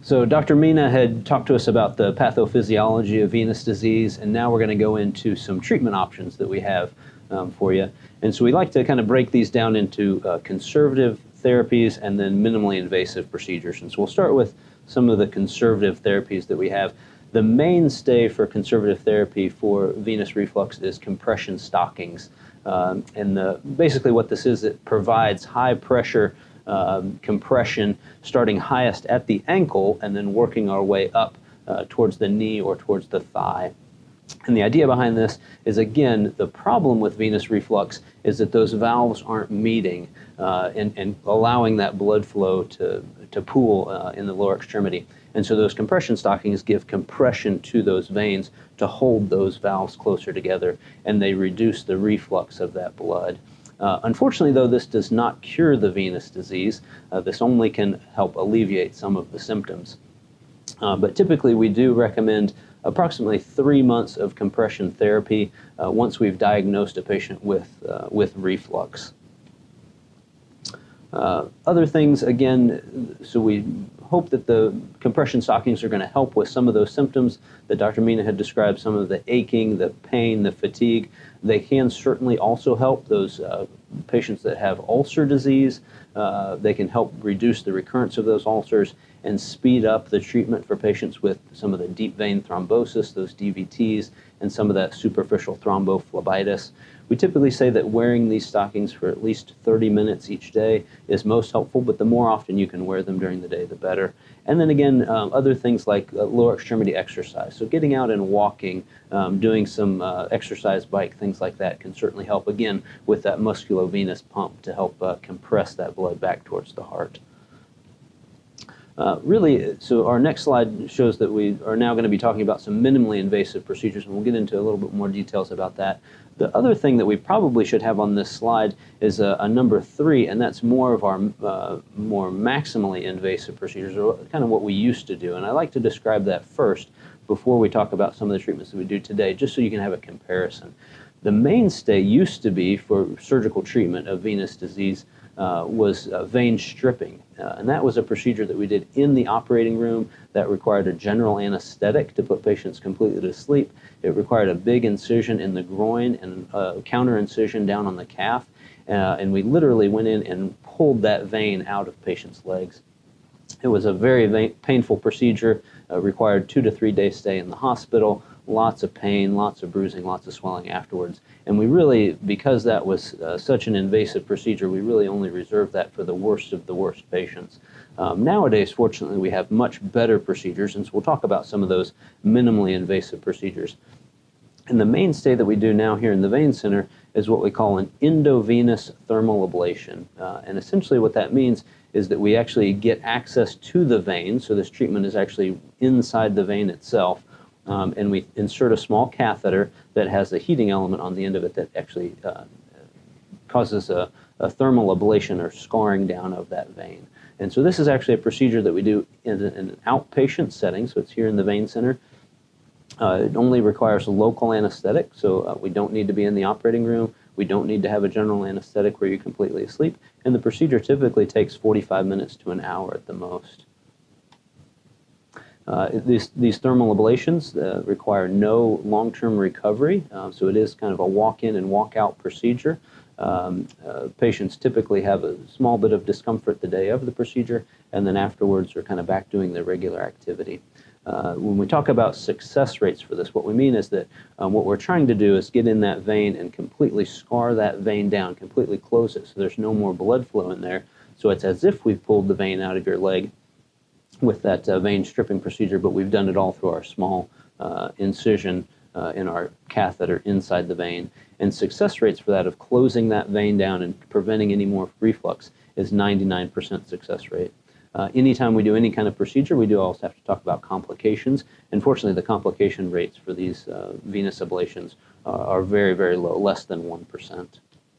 So Dr. Mina had talked to us about the pathophysiology of venous disease, and now we're going to go into some treatment options that we have for you. And so we like to kind of break these down into conservative therapies and then minimally invasive procedures. And so we'll start with some of the conservative therapies that we have. The mainstay for conservative therapy for venous reflux is compression stockings. Basically what this is, it provides high pressure compression starting highest at the ankle and then working our way up towards the knee or towards the thigh. And the idea behind this is, again, the problem with venous reflux is that those valves aren't meeting and allowing that blood flow to pool in the lower extremity. And so those compression stockings give compression to those veins to hold those valves closer together, and they reduce the reflux of that blood. Unfortunately, though, this does not cure the venous disease. This only can help alleviate some of the symptoms. But typically, we do recommend approximately 3 months of compression therapy once we've diagnosed a patient with reflux. Other things, again, so we hope that the compression stockings are going to help with some of those symptoms that Dr. Mina had described, some of the aching, the pain, the fatigue. They can certainly also help those patients that have ulcer disease. They can help reduce the recurrence of those ulcers and speed up the treatment for patients with some of the deep vein thrombosis, those DVTs, and some of that superficial thrombophlebitis. We typically say that wearing these stockings for at least 30 minutes each day is most helpful, but the more often you can wear them during the day, the better. And then again, other things like lower extremity exercise. So getting out and walking, doing some exercise bike, things like that can certainly help, again, with that musculovenous pump to help compress that blood back towards the heart. So our next slide shows that we are now going to be talking about some minimally invasive procedures, and we'll get into a little bit more details about that. The other thing that we probably should have on this slide is a number 3, and that's more of our more maximally invasive procedures, or kind of what we used to do. And I like to describe that first before we talk about some of the treatments that we do today, just so you can have a comparison. The mainstay used to be for surgical treatment of venous disease was vein stripping. And that was a procedure that we did in the operating room that required a general anesthetic to put patients completely to sleep. It required a big incision in the groin and a counter incision down on the calf. And we literally went in and pulled that vein out of patients' legs. It was a very painful procedure, required 2 to 3 days stay in the hospital, lots of pain, lots of bruising, lots of swelling afterwards. And we really, because that was such an invasive procedure, we really only reserved that for the worst of the worst patients. Nowadays, fortunately, we have much better procedures, and so we'll talk about some of those minimally invasive procedures. And the mainstay that we do now here in the Vein Center is what we call an endovenous thermal ablation. And essentially what that means is that we actually get access to the vein, so this treatment is actually inside the vein itself, and we insert a small catheter that has a heating element on the end of it that actually causes a thermal ablation or scarring down of that vein. And so this is actually a procedure that we do in an outpatient setting, so it's here in the Vein Center. It only requires a local anesthetic, so we don't need to be in the operating room. We don't need to have a general anesthetic where you're completely asleep. And the procedure typically takes 45 minutes to an hour at the most. These thermal ablations require no long-term recovery, so it is kind of a walk-in and walk-out procedure. Patients typically have a small bit of discomfort the day of the procedure, and then afterwards are kind of back doing their regular activity. When we talk about success rates for this, what we mean is that what we're trying to do is get in that vein and completely scar that vein down, completely close it so there's no more blood flow in there. So it's as if we've pulled the vein out of your leg with that vein stripping procedure, but we've done it all through our small incision in our catheter inside the vein. And success rates for that of closing that vein down and preventing any more reflux is 99% success rate. Anytime we do any kind of procedure, we do also have to talk about complications. Unfortunately, the complication rates for these venous ablations are very, very low, less than 1%.